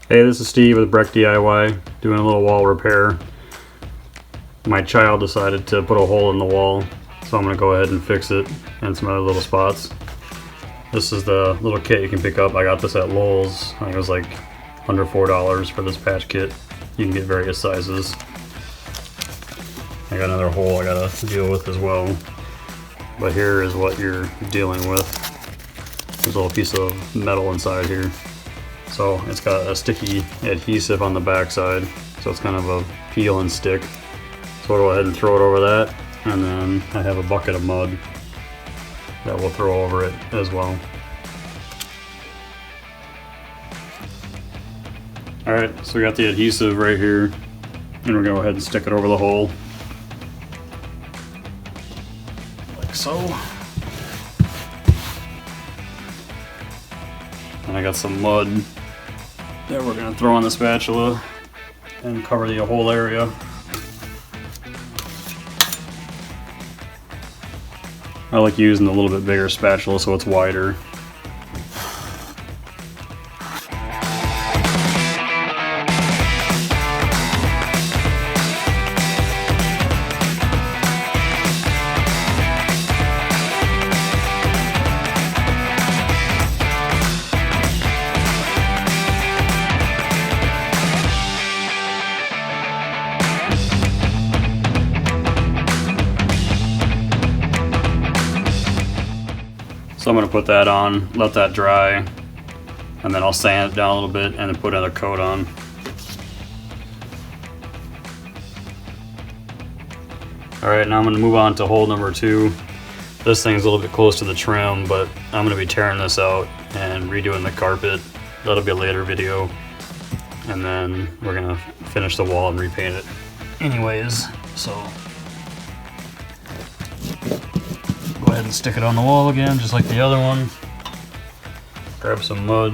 Hey, this is Steve with BreckDIY, doing a little wall repair. My child decided to put a hole in the wall, so I'm going to go ahead and fix it and some other little spots. This is the little kit you can pick up. I got this at Lowe's. I think it was like under $4 for this patch kit. You can get various sizes. I got another hole I gotta deal with as well. But here is what you're dealing with. There's a little piece of metal inside here. So it's got a sticky adhesive on the back side, so it's kind of a peel and stick. So I'll go ahead and throw it over that, and then I have a bucket of mud that we'll throw over it as well. Alright, so we got the adhesive right here, and we're going to go ahead and stick it over the hole. Like so. And I got some mud that we're going to throw on the spatula and cover the whole area. I like using a little bit bigger spatula so it's wider. So I'm going to put that on, let that dry, and then I'll sand it down a little bit and then put another coat on. Alright, now I'm going to move on to hole number 2. This thing's a little bit close to the trim, but I'm going to be tearing this out and redoing the carpet. That'll be a later video. And then we're going to finish the wall and repaint it anyways. So go ahead and stick it on the wall again, just like the other one. Grab some mud.